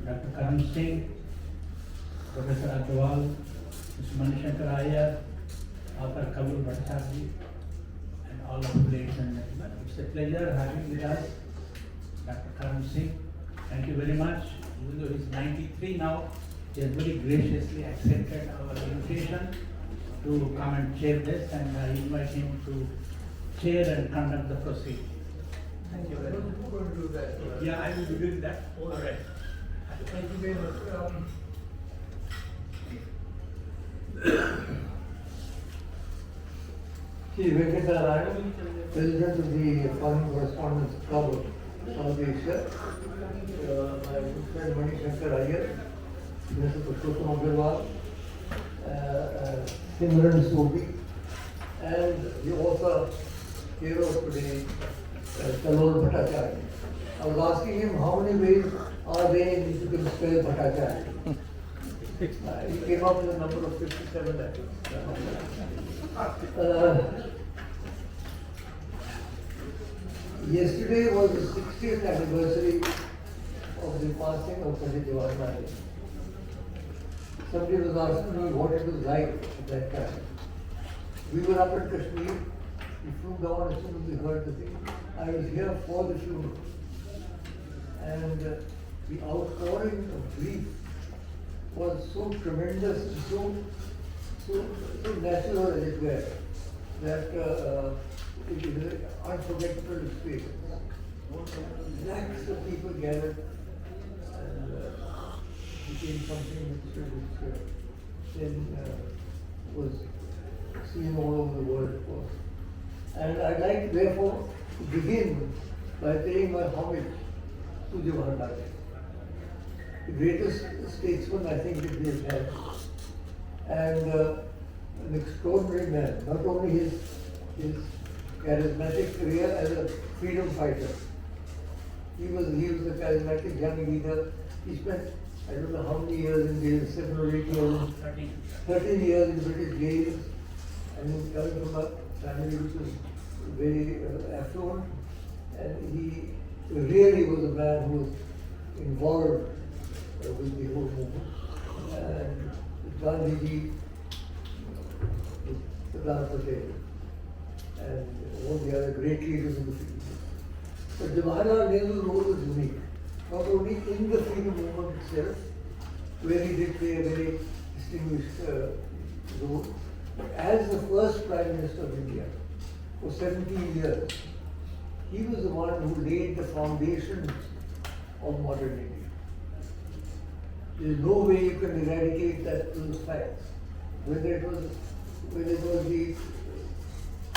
Dr. Karan Singh, Professor Agrawal, Mr. Author Kabul Bhattacharya, and all of the ladies and gentlemen. It's a pleasure having with us Dr. Karan Singh. Thank you very much. Even though he's 93 now, he has very graciously accepted our invitation to come and chair this, and I invite him to chair and conduct the proceedings. Thank you very much. Who's going to do that? Yeah, I will be doing that. All right. Thank you very much. Sri Venkatarayan, President of the Foreign Correspondence Club of South Asia, my good friend Mani Shankar Iyer, Mr. Purushottam Agarwal, Simran Sobi, and the author, hero of today, Kabul Bhattacharya. I was asking him how many ways are there in which you can spell Bhattacharya. He came up with a number of 57 letters. Yesterday was the 60th anniversary of the passing of Pandit Jawaharlal Nehru. Somebody was asking me what it was like at that time. We were up in Kashmir. We flew down as soon as we heard the thing. I was here for the funeral. And the outpouring of grief was so tremendous and so natural as it were, that it is an unforgettable experience. Lakhs of people gathered, and became something which then was seen all over the world, of course. And I'd like, therefore, to begin by paying my homage to Jawaharlal Nehru, the greatest statesman I think that we have had, and an extraordinary man. Not only his charismatic career as a freedom fighter, he was a charismatic young leader. He spent I don't know how many years in jail, 7 or 8 years, 13 years in British jails, and he was coming from a family which was very affluent, and he really was a man who was involved with the whole movement. And Gandhiji, Sardan Patel, and all the other great leaders in the field. But Jawaharlal Nehru's role was unique, not only in the freedom movement itself, where he did play a very distinguished role, but as the first Prime Minister of India for 17 years, he was the one who laid the foundations of modern India. There is no way you can eradicate those facts. Whether it was the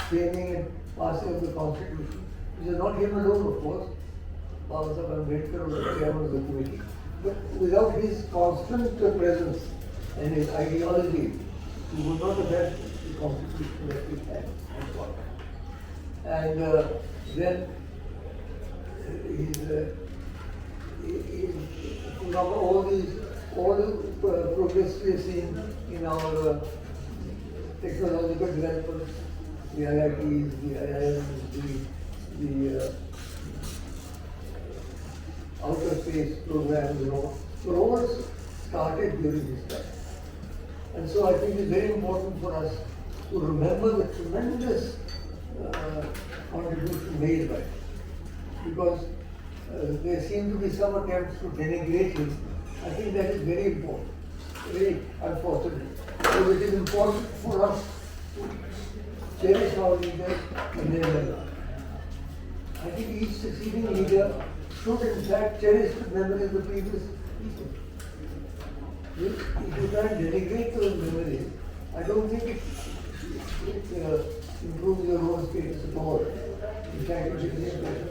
framing and passing of the Constitution, which is not him alone, of course. Baba Saheb Ambedkar was the chairman of the committee. But without his constant presence and his ideology, he would not have had the Constitution that we had. And then all the progress we have seen in our technological developments, the IITs, the IIMs, the outer space programs, were all started during this time. And so I think it's very important for us to remember the tremendous contribution made by him. Because there seem to be some attempts to denigrate him. I think that is very important, very unfortunate. So it is important for us to cherish our leaders in their memory. I think each succeeding leader should in fact cherish the memory of the previous people. If you try and denigrate those memories, I don't think it improves your own status at all. In fact, it gives the impression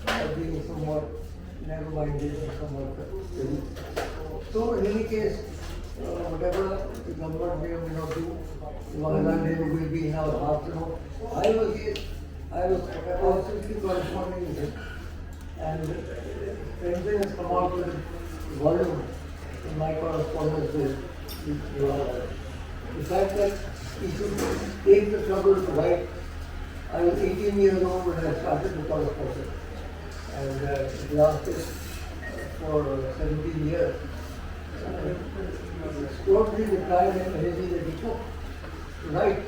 of being somewhat narrow-minded and somewhat so in any case, whatever the government may or may not do, Jawaharlal Nehru will be in our hearts. I was constantly corresponding with him, and Karan Singh has come out with a volume in my correspondence with Jawaharlal. The fact that he should take the trouble to write. I was 18 years old when I started the correspondence, and it lasted for 17 years. Extraordinary the time and energy that he took to write.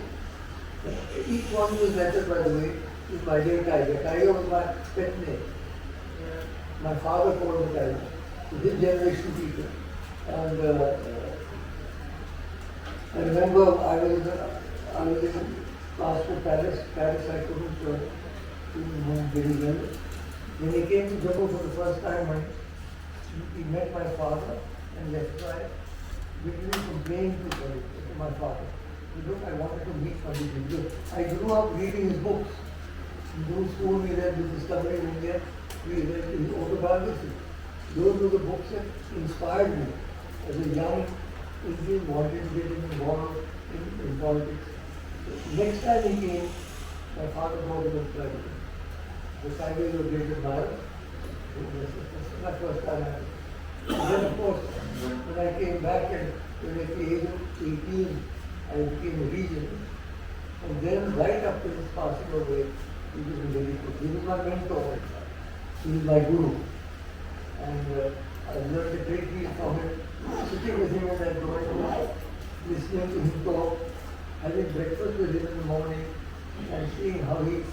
Each one was lettered, by the way, is my dear Tiger. Tiger was my pet name. My father called me Tiger. So this generation people. And I remember I was in class for Paris. Paris I couldn't move very well. When he came to Jammu for the first time, he met my father and left. So I literally complained to my father. Look, I wanted to meet Pandit. I grew up reading his books. In those school we read The Discovery of India, we read his autobiography. Those were the books that inspired me as a young Indian wanted to get involved in politics. So next time he came, my father brought him a Tiger. The Tiger is a great admirer. That's my first time. And then of course, when I came back and when at the age of 18, I became a regent. And then right after his passing away, he was very good. He was my mentor. He was my guru. And I learned a great deal from him, sitting with him in that drawing room, listening to him talk, having breakfast with him in the morning, and seeing how he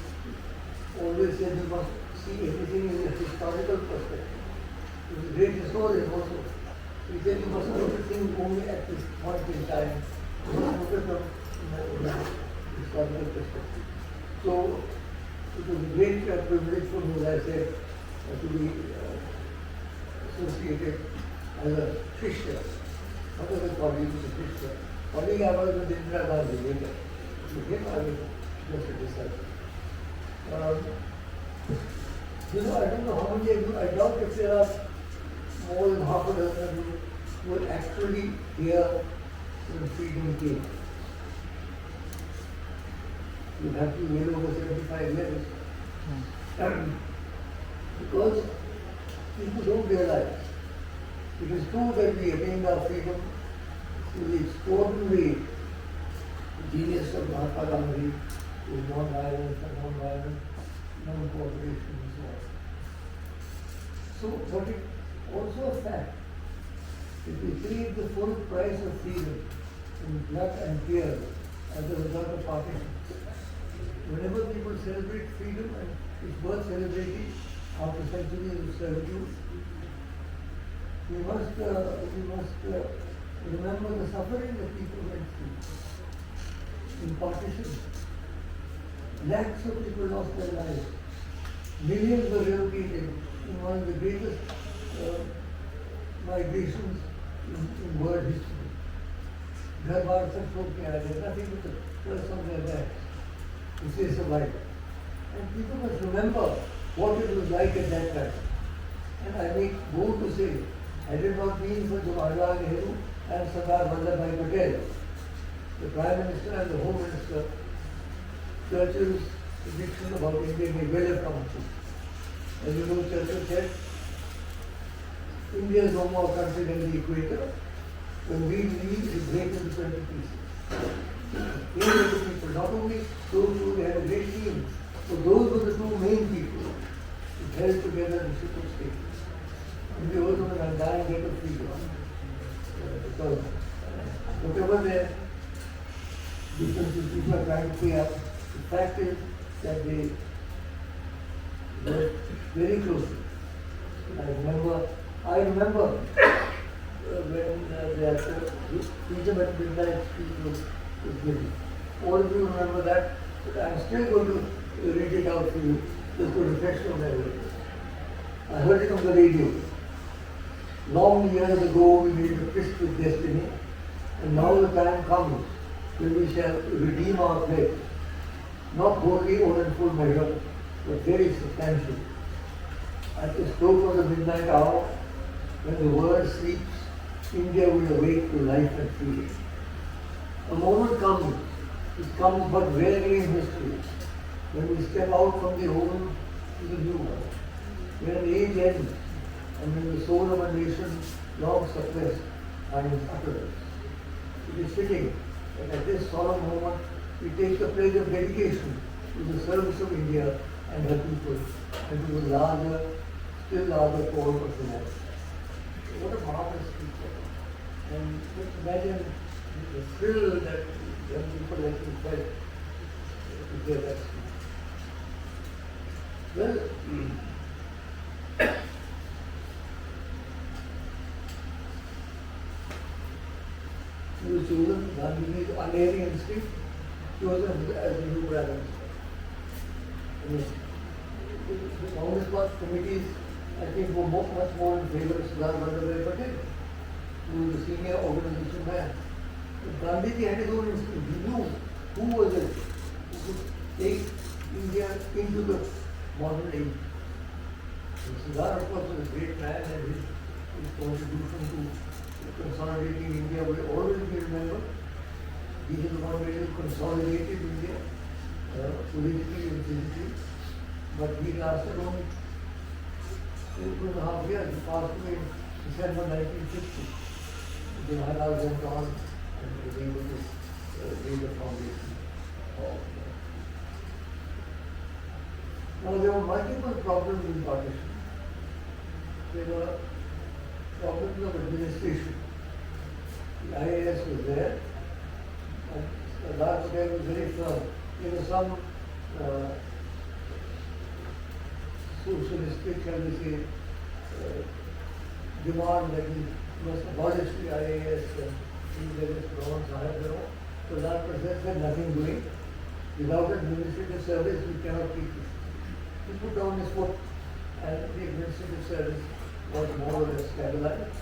always said you must see everything in a historical perspective. He was a great historian also. He said you must look at things only at this point in time. You must look at them in a historical perspective. So it was a great privilege for me, as I said, to be associated as a Christian. What was the colleague of a Christian? Colleague I was with Indira Gandhi later. With him I was just a disciple. I don't know how many of you, I doubt if there are more than half a dozen of you who were actually here when freedom came. You have to be well over 75 years. Because people don't realize. It is true that we attained our freedom through the extraordinary genius of Mahatma Gandhi, with non-violence and non-violence, non-cooperation and so on. So, but it also a fact that we paid the full price of freedom in blood and tears as a result of partition. Whenever people celebrate freedom, and it's worth celebrating after centuries of servitude, we must remember the suffering that people went through in partition. Lakhs of people lost their lives. Millions were relocated in one of the greatest migrations in world history. घर बार सब छोड़ के आए थे, nothing but the curse on their backs to stay survived. And people must remember what it was like at that time. And I make bold to say, had it not been for Jawaharlal Nehru and Sardar Vallabhbhai Patel, the Prime Minister and the Home Minister, Churchill's prediction about India may well have come true. As you know, Churchill said, India is no more country than the equator. When we leave, it breaks into 20 pieces. Here were the people, not only those who had a great team, but those were the two main people who held together the ship of state. in the ocean and dying get of freedom. Because whatever their differences people are trying to pay up, the fact is that they were very close. I remember when the freedom at midnight speech was given. All of you remember that, but I'm still going to read it out for you, just to refresh your memory. I heard it on the radio. Long years ago we made a tryst with destiny, and now the time comes when we shall redeem our pledge, not wholly or in full measure, but very substantial. At the stroke of the midnight hour, when the world sleeps, India will awake to life and freedom. A moment comes, which comes but rarely in history, when we step out from the old to the new one. When an age ends, and when the soul of a nation long suppressed finds utterance. It is fitting that at this solemn moment we take the pledge of dedication to the service of India and her people, and to the larger, still larger cause of humanity. What a marvelous speech. And just imagine the thrill that young people like you felt to hear that speech. Well, he was chosen, Gandhi's unerring instinct, chosen as the new Prime Minister. The Congress Party committees, I think, were much more in favor of Sardar Vallabhbhai Patel, who was a senior organization man. But Gandhi had his own instinct. He knew who was it who could take India into the modern age. And Sardar, of course, was a great man, and his contribution to consolidating India will always be remembered. He is the one who consolidated India politically and physically. But he lasted only 2.5 years. He passed away in December 1950. The Maharaj went on and was able to lay the foundation of. Now there were multiple problems in partition. There were problems of administration. The IAS was there, and Sardar Patel was very firm. There was some socialistic, shall we say, demand that we must abolish the IAS and various grounds I have their own. So that Patel said nothing doing. Without administrative service, we cannot keep this. He put down his foot, and the administrative service was more or less stabilized.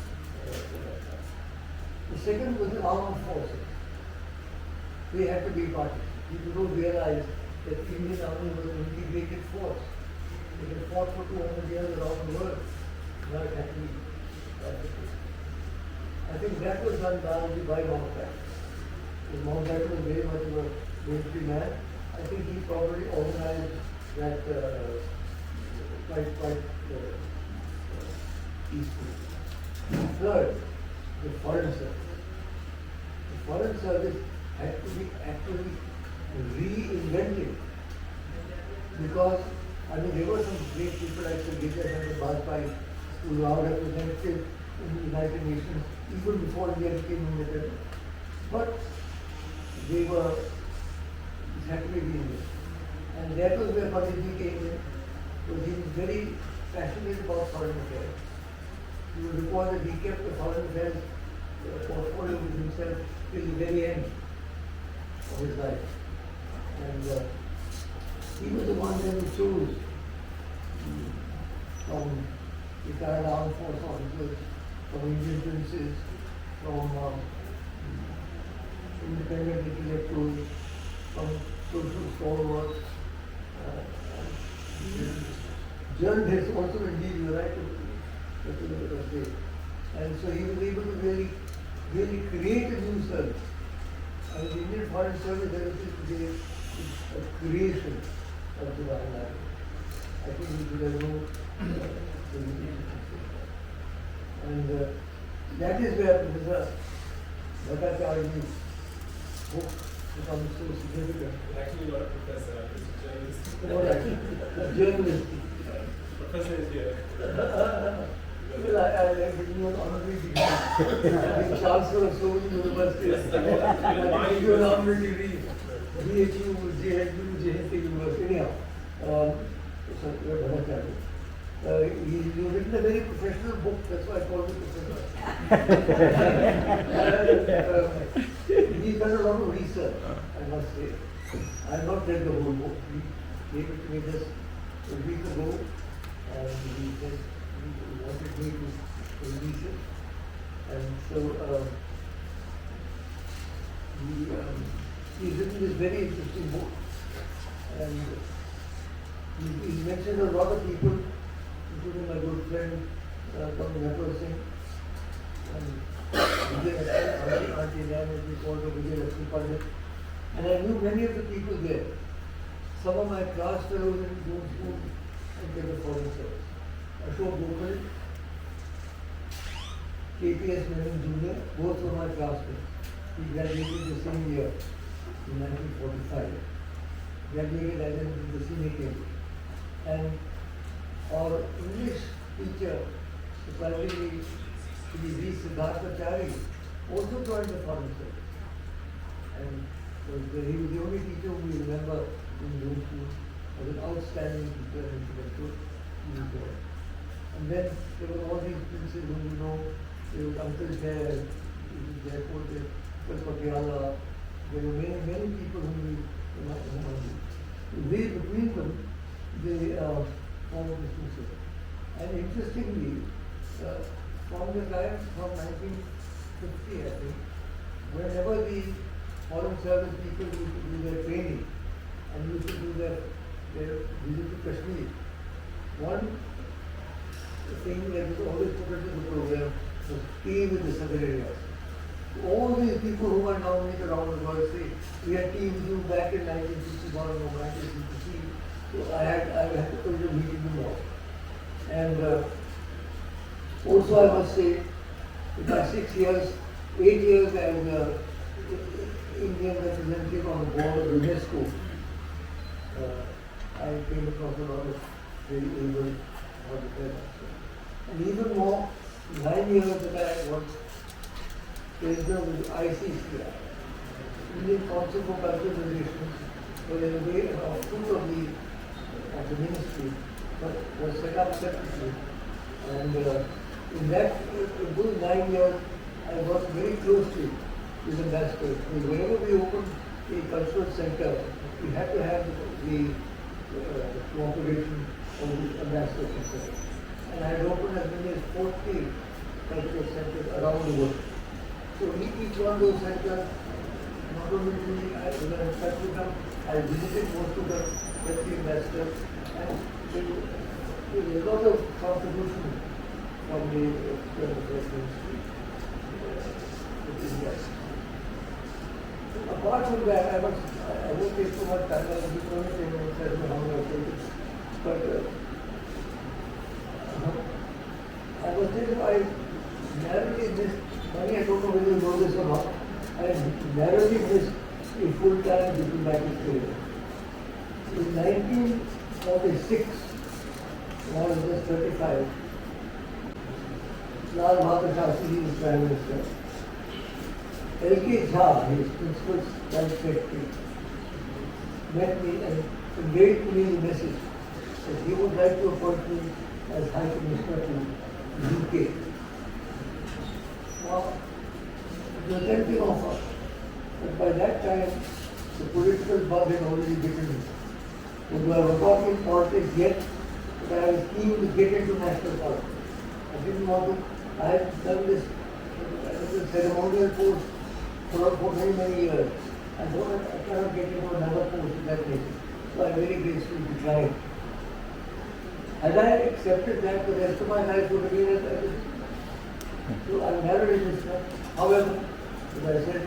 The second was the armed forces. They had to be partitioned. People don't realize that the Indian army was an integrated force. They had fought for 200 years around the world. Now it had to be partitioned. I think that was done largely by Mountbatten. Mountbatten was very much of a military man. I think he probably organized that quite peacefully. Third, the foreign service. The foreign service had to be actually reinvented, because there were some great people like Sir Gita and Bajpai who were our representatives in the United Nations even before India became independent. But they were, it had to be reinvented. And that was where Panditji came in, because he was very passionate about foreign affairs. You will recall that he kept the foreign affairs portfolio with himself till the very end of his life. And he was the one who chose from retired armed force officers, from Indian princes, from independent intellectuals, from social stalwarts. Journalists also, indeed, you are right to say. And so he was able to really create a new service. And the Indian Foreign Service today is a creation of the wildlife. I think we should have no and that is where Professor Bhattacharya's book becomes so significant. Actually, not a professor, it's a journalist. All right, a journalist. Professor is here. Well, I give you an honorary degree. I've been chancellor of so many universities. I give you an honorary degree. BHU, JHU, JHK University. Anyhow, so you're Bhattacharya. You've written a very professional book, that's why I called it professional. He's done a lot of research, I must say. I have not read the whole book. He gave it to me just a week ago, and he said he wanted me to release it. And so he's written this very interesting book, and he mentioned a lot of people, including my good friend Karan Singh, and Auntie Nan, as we called her, Vijay Lakshmi Pandit. And I knew many of the people there. Some of my class fellows in June School and in the foreign service. Ashok Gokul, KPS Menon Jr., both were my classmates. He graduated the same year, in 1945. Graduated as in the senior Cambridge. And our English teacher, surprisingly, V. Siddharthachari, also joined the foreign service. And he was the only teacher who we remember in June School as an outstanding teacher and intellectual. He was there. And then there were all these princes whom you know. There was Uncle Jay, there was Patiala. There were many people whom we remember. Between them, they formed this system. And interestingly, from the time from 1950, I think, whenever the foreign service people used to do their training and used to do their visit to Kashmir, one thing that was always put into the program was tea with the southern areas. All these people who were nominated around the world say, we had tea with you back in 1961 or 1963. So I had to put a meeting them all. And also I must say, in my 8 years I was an Indian representative on the board of UNESCO. I came across a lot of very able auditors. And even more, 9 years that I was president with ICC, Indian Council for Cultural Relations, was in a way an output of the ministry, but was set up separately. And in those 9 years, I worked very closely with ambassadors. Whenever we opened a cultural center, we had to have the cooperation of the ambassadors themselves. And I had opened as many as 40 cultural centers around the world. So each one of those centers, not only did I was in touch with them, I visited most of them with the ambassadors, and there was a lot of contribution from the ministry. Apart from that, I won't take too much time. I will be only 10 minutes as to how I take it. But I was telling you, I narrowly missed, I don't know whether you know this or not, I narrowly missed a full-time diplomatic career. In 1946, when I was just 35, Lal Bahadur Shastri was Prime Minister. L.K. Jha, his principal secretary, met me and conveyed to me the message that he would like to appoint me as High Commissioner to the UK. Now, it was a tempting offer, but by that time, the political bug had already bitten me. Although I was not in politics yet, but I was keen to get into national politics. I didn't want to, I had done this as a ceremonial post for many years. I thought I cannot get into another post in that nature. So I very gracefully declined. Had I accepted that, the rest of my life would have been as I did. So I never in this one. However, as I said,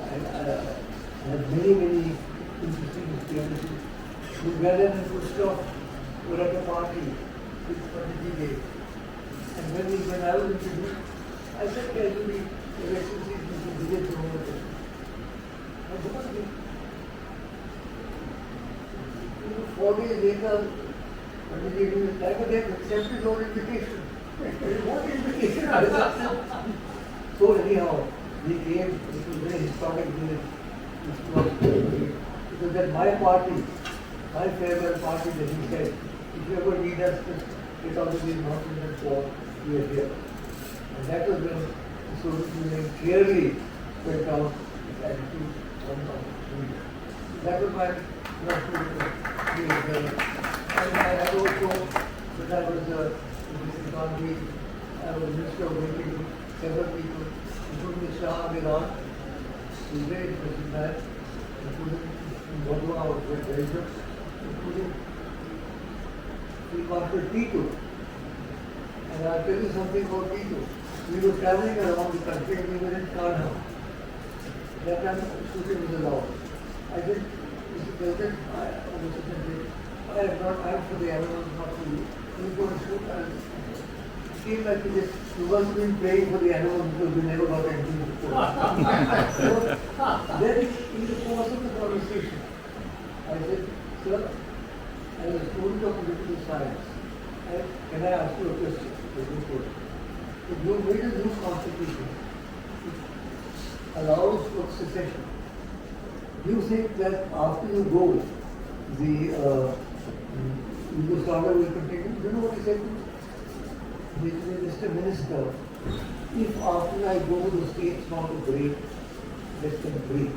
I had many interesting experiences. Together and Khrushchev were at a party with Pandit Day. And when I was introduced, I said casually, Your Excellency, Mr. Vijay Promoter. I don't think. 4 days later, But they will like they have accepted your invitation. What invitation I accepted? So anyhow, he came, it was very historic visit. It was at my party, my farewell party that he said, if you ever need us, just get out of these mountains and fall, we are here. And that was when the Soviet Union clearly spelled out its attitude on India. That was my and I had also, when I was in economy, I was Minister of Working several people, including Mr. Iran, who is a very interesting man, including in Vodua, I was very good, including Field Marshal Tito. And I'll tell you something about Tito. We were traveling around the country and we were in Karna. That time shooting was allowed. I said, Mr. President, I am for the animals, not for you. You go and shoot. And it seemed like you must been praying for the animals because we never got anything before. So then in the course of the conversation, I said, sir, as a student of political science, can I ask you a question? If you made a new constitution which allows for secession, do you think that after you go, the Yugoslavia will continue? Do you know what he said to me? He said, Mr. Minister, if after I go the states want to break, let them break.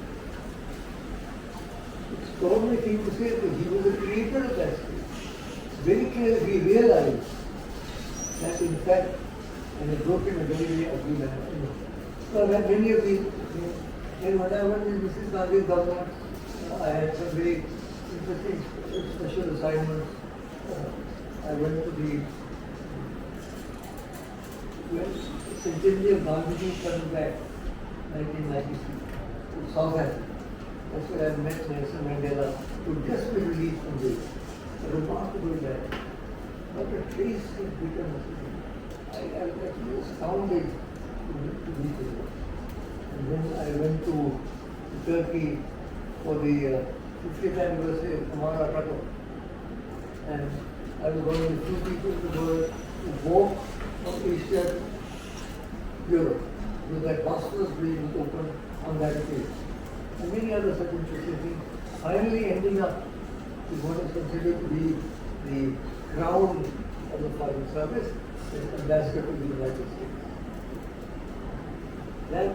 Extraordinary thing to say, but he was the creator of that state. Very clearly he realized that in fact, and it broke in a very, very ugly manner. So I had many of these things. And when I went in Mrs. Gandhi's government, I had some very interesting special assignments. I went to the centenary of Gandhiji coming back, 1993, to South Africa. That's where I met Nelson Mandela, who had just been released from jail. A remarkable guy. But a trace has become a city. I was actually astounded to meet him. And then I went to Turkey for the 50th anniversary of Kemal Atatürk. And I was one of the few people in the world who walked from Asia to Europe. Because that Bosphorus Bridge was opened on that occasion. And many other such interesting things. Finally ending up with what is considered to be the crown of the foreign service, as ambassador to the United States. That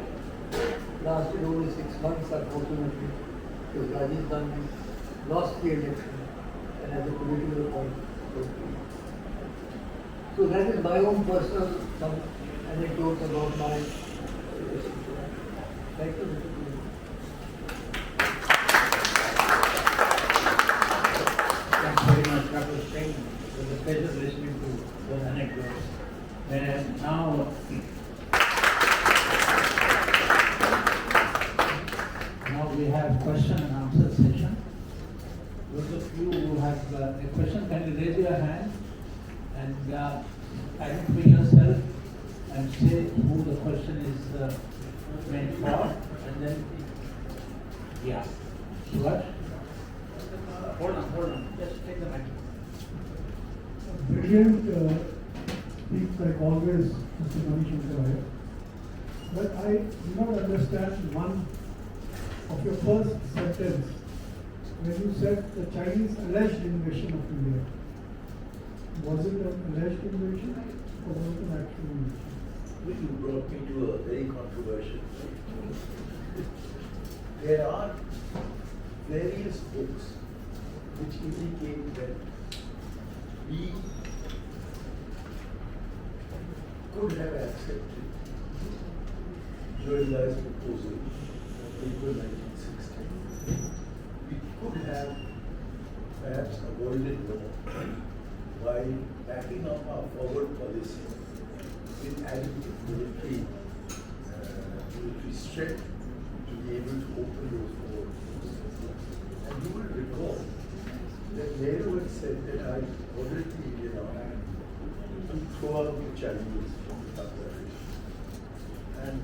lasted only 6 months, unfortunately, because Rajiv Gandhi lost the election and had the political appointment. So that is my own personal some anecdotes about my relationship. Thank you, Mr. President. Thanks very much, Dr. Singh. It was a pleasure listening to those anecdotes. Now we have question and answer session. Those of you who have a question, can you raise your hand and identify yourself and say who the question is meant for, and then, yeah. Suresh? Hold on, just take the mic. Brilliant speaks like always, Mr. Manishankar. But I do not understand one of your first sentence when you said the Chinese alleged invasion of India. Was it an alleged invasion or was it an actual invasion? You brought me to a very controversial point. There are various books which indicate that we could have accepted Zoila's proposal of April 1960. We could have perhaps avoided war by backing up our forward policy with adequate military strength to be able to open those forward forces. And you will recall that Nehru had said that I ordered the Indian Army to throw out the Chinese from Bangladesh. And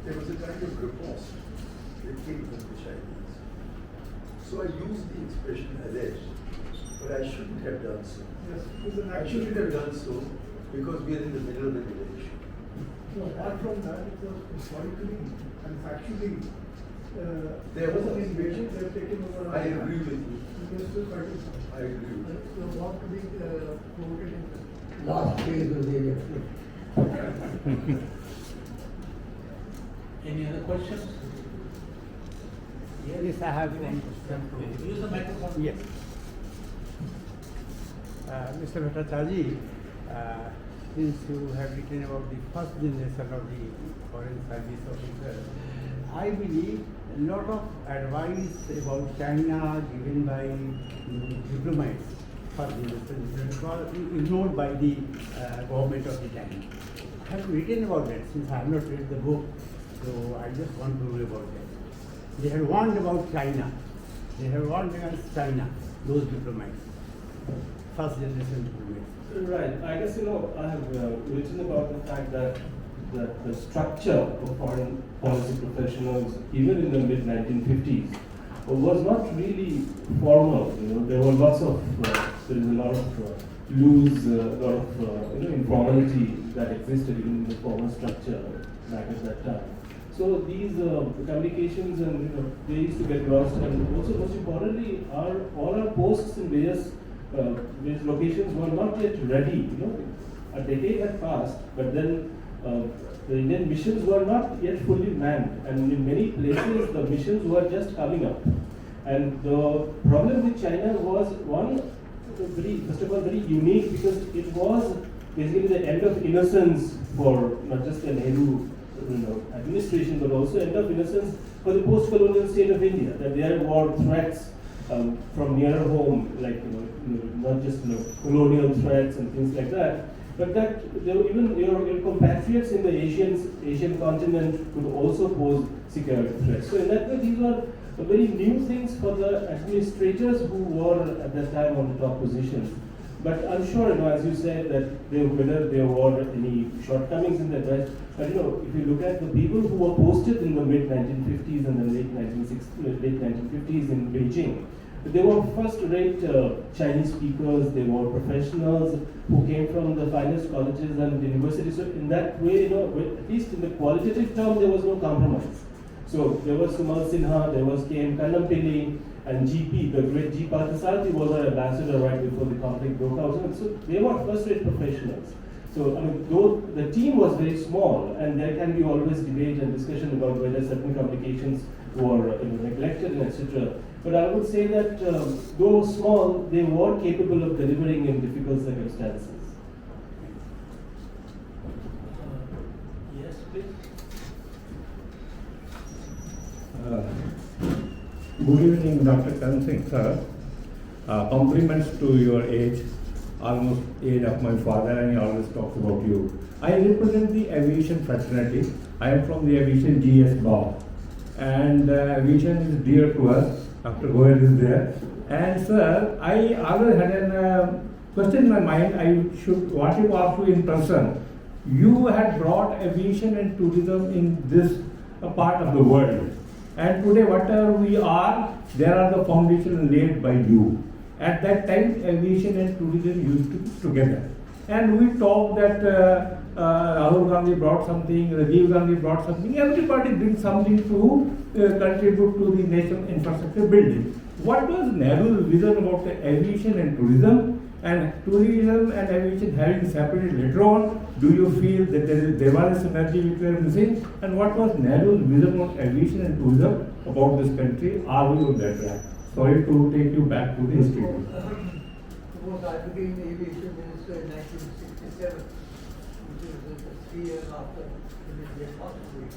there was a kind of riposte that came from the Chinese. So I used the expression alleged but I shouldn't have done so. Yes, it's an I shouldn't have done so because we are in the middle of the election. So apart from that, it was historically and factually, There was an invasion, they have taken over. I agree with you. And they're still fighting. I agree with you. So what to be promoted in the Last phase of the election. Any other questions? Yes, I have one question. Use the microphone. Yes. Mr. Bhattacharya, since you have written about the first generation of the foreign service officer, I believe a lot of advice about China given by diplomats first generation was ignored by the government of the time. I have written about that since I have not read the book, so I just want to know about that. They had warned about China. They had warned against China, those diplomats, first generation diplomats. Right. I guess, I have written about the fact that the structure of foreign policy professionals, even in the mid-1950s, was not really formal. There were lots of, there is a lot of loose, lot of informality that existed in the formal structure back at that time. So these communications and they used to get lost, and also most importantly, all our posts in various locations were not yet ready. A decade had passed, but then the Indian missions were not yet fully manned, and in many places the missions were just coming up. And the problem with China was first of all, very unique because it was basically the end of innocence for not just the Nehru administration, but also end of innocence for the post-colonial state of India. That there were threats from nearer home, like not just colonial threats and things like that, but that there were even your compatriots in the Asian continent could also pose security threats. So in that way, these were very new things for the administrators who were at that time on the top positions. But I'm sure, as you said, that whether there were any shortcomings in the best, but if you look at the people who were posted in the mid-1950s and the late 1950s in Beijing, they were first-rate Chinese speakers, they were professionals who came from the finest colleges and universities. So in that way, at least in the qualitative term, there was no compromise. So there was Sumal Sinha, there was K.M. Kannampilly, and GP, the great G. Parthasarathy was our ambassador right before the conflict broke out. So they were first-rate professionals. So though the team was very small, and there can be always debate and discussion about whether certain communications were neglected and etc. But I would say that though small, they were capable of delivering in difficult circumstances. Yes, please. Good evening, Dr. Karan Singh, sir. Compliments to your age, almost age of my father, and he always talks about you. I represent the aviation fraternity. I am from the aviation GS Bob, and aviation is dear to us. Dr. Goyal is there, and sir, I always had a question in my mind. What you asked you in person. You had brought aviation and tourism in this part of the world. And today, whatever we are, there are the foundations laid by you. At that time, aviation and tourism used to be together. And we talked that Rahul Gandhi brought something, Rajiv Gandhi brought something. Everybody brings something to contribute to the national infrastructure building. What was Nehru's vision about the aviation and tourism? And tourism and aviation having separated later on, do you feel that there was a synergy which we are missing? And what was Nehru's vision on aviation and tourism about this country? Are we on that track? Sorry to take you back to the history. Was I became aviation minister in 1967, which is 3 years after the Indian passed away.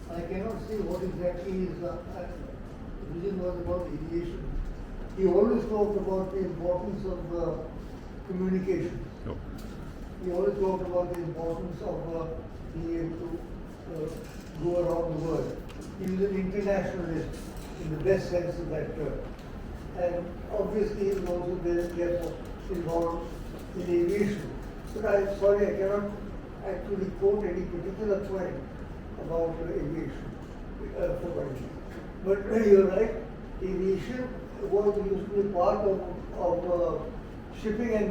I cannot say what exactly his vision was about aviation. He always talked about the importance of communication. No. He always talked about the importance of being able to go around the world. He was an internationalist in the best sense of that term. And obviously he was also very careful involved in aviation. But I'm sorry, I cannot actually quote any particular point about aviation. But you're right, aviation was used to be part of shipping and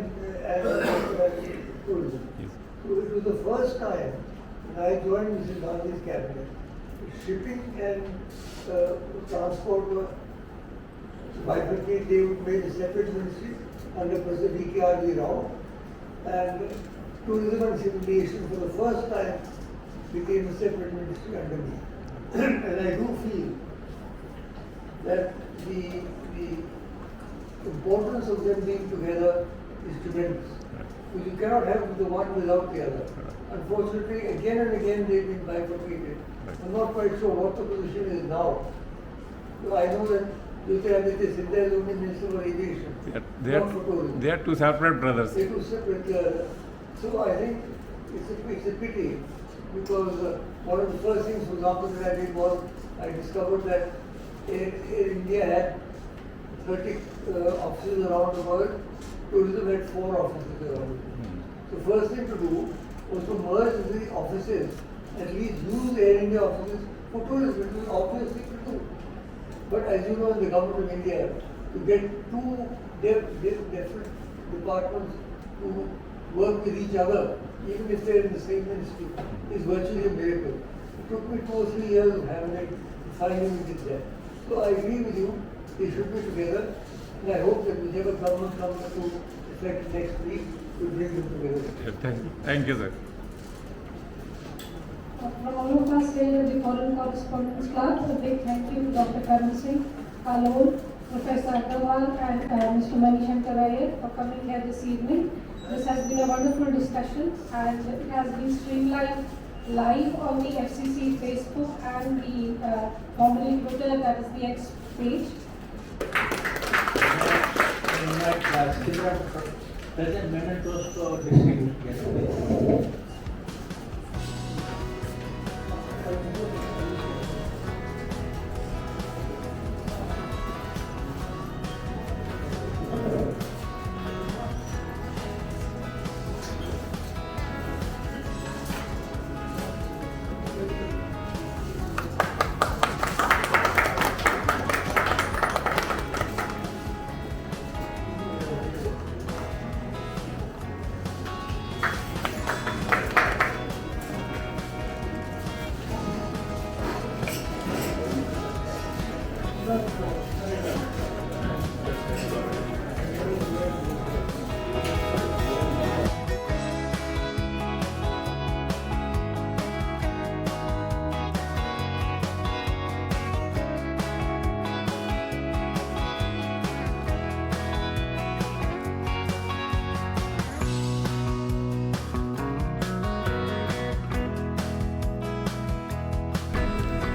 tourism. Yes. So it was the first time when I joined Mrs. Gandhi's cabinet. Shipping and transport were bifurcated. They made a separate ministry under President V.K.R.G. Rao, and tourism and civilization for the first time became a separate ministry under me. And I do feel that the importance of them being together is tremendous. Because you cannot have the one without the other. Unfortunately, again and again they've been bifurcated. I'm not quite sure what the position is now. So I know that Jyotiraditya Sindha is only Minister for Aviation, not for tourism. They are two separate brothers. They two separate. So I think it's a pity because one of the first things, for example, that I did was I discovered that Air India had 30 offices around the world. Tourism had 4 offices around the world. The first thing to do was to merge the offices and we use Air India offices for tourism. It was obvious thing to do. But as you know, in the government of India, to get two different departments to work with each other, even if they're in the same ministry, is virtually a miracle. It took me 2 or 3 years of having it, finally we did that. So I agree with you, they should be together, and I hope that whichever government comes into effect next week will bring them together. Thank you, sir. From all of us here at the Foreign Correspondents Club, a big thank you to Dr. Karan Singh, Kalol, Professor Agarwal and Mr. Manishankar Iyer for coming here this evening. This has been a wonderful discussion and it has been streamlined live on the FCC Facebook and the formerly Twitter, that is the X page. I invite present mementos to our distinguished guests, please.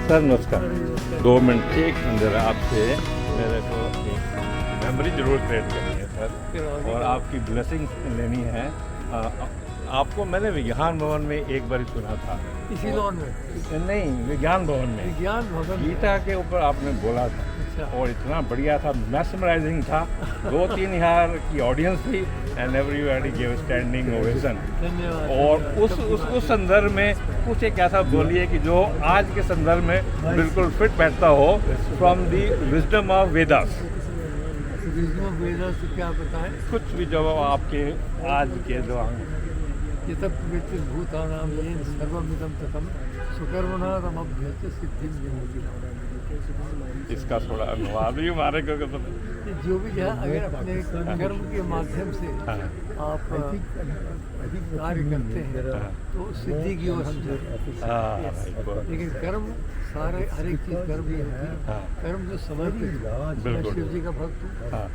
Sir नमस्कार 2 minute एक अंदर आपसे मेरे को एक memory जरूर create करनी है सर और आपकी ब्लेसिंग लेनी है। आपको मैंने विज्ञान भवन में एक बार सुना था, इसी लॉन में नहीं विज्ञान भवन में विज्ञान भवन गीता के ऊपर आपने बोला था और इतना बढ़िया था, मैस्मराइजिंग था। 2-3 हजार की ऑडियंस थी and everybody give standing ovation. धन्यवाद। और उस संदर्भ में कुछ एक ऐसा बोलिए कि जो आज के संदर्भ में बिल्कुल फिट बैठता हो, from the wisdom of Vedas. Wisdom of Vedas से क्या बताएं? कुछ भी जो आपके आज के जो ये तब पवित्र भूतानां येन सर्वमिदं ततं सुकर्मणाम् अभ्यस्य सिद्धिं। इसका थोड़ा अनुवाद भी हमारे को जो भी है, अगर अपने कर्म के माध्यम से आप अधिक कार्य करते हैं तो सिद्धि की ओर हम जाते हैं। लेकिन कर्म सारे हर एक चीज़ कर्म ही होती है। कर्म जो समर्पित, मैं शिव जी का भक्त हूँ,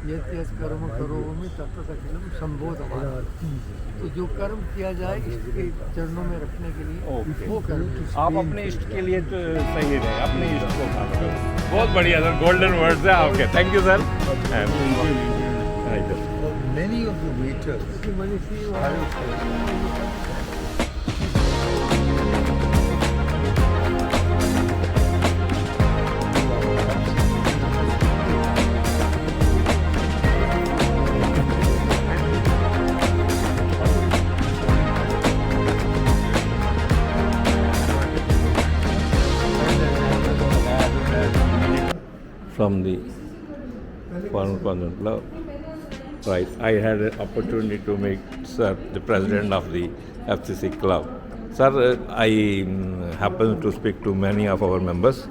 यत् कर्म करोमि तत्तत् अखिलम संबोध हमारा। तो जो कर्म किया जाए इष्ट के चरणों में रखने के लिए वो कर्म आप अपने इष्ट के लिए तो सही रहे, अपने इष्ट को काम करो। बहुत बढ़िया सर, गोल्डन वर्ड्स है आपके। Thank you sir. Many of the waiters from the पहले Former President Club. Right. I had an opportunity to make Sir the President of the FCC Club. Sir, I happened to speak to many of our members,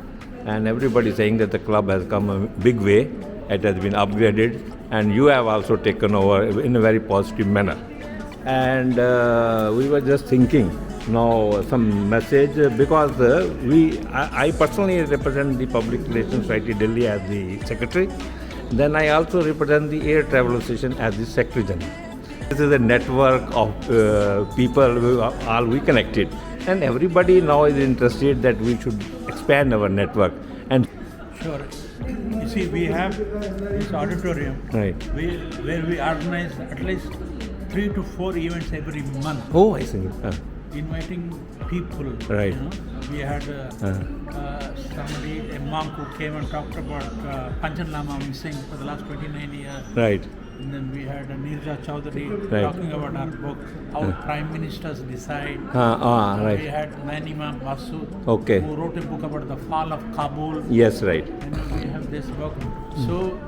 and everybody saying that the club has come a big way. It has been upgraded, and you have also taken over in a very positive manner. And we were just thinking now some message because I personally represent the Public Relations Society Delhi as the secretary. Then I also represent the Air Travel Association as the secretary general. This is a network of people who are all we connected, and everybody now is interested that we should expand our network. And Sure. You see, we have this auditorium right. where we organize at least 3 to 4 events every month. Oh, I see. Inviting people. Right. You know, we had somebody, a monk who came and talked about Panchan Lama missing for the last 29 years. Right. And then we had Nirja Chowdhury Right. talking about our book, how prime ministers decide. Right. We had Manimam Basu, Okay. who wrote a book about the fall of Kabul. Yes, right. And we have this book. So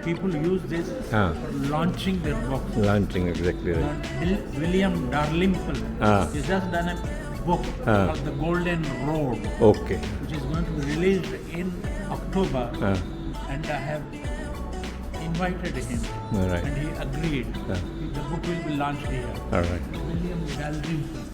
people use this for launching their books. Launching, exactly right. William Dalrymple has just done a book called The Golden Road, Okay. which is going to be released in October. And I have invited him, All right. and he agreed. The book will be launched here. All right. William Dalrymple.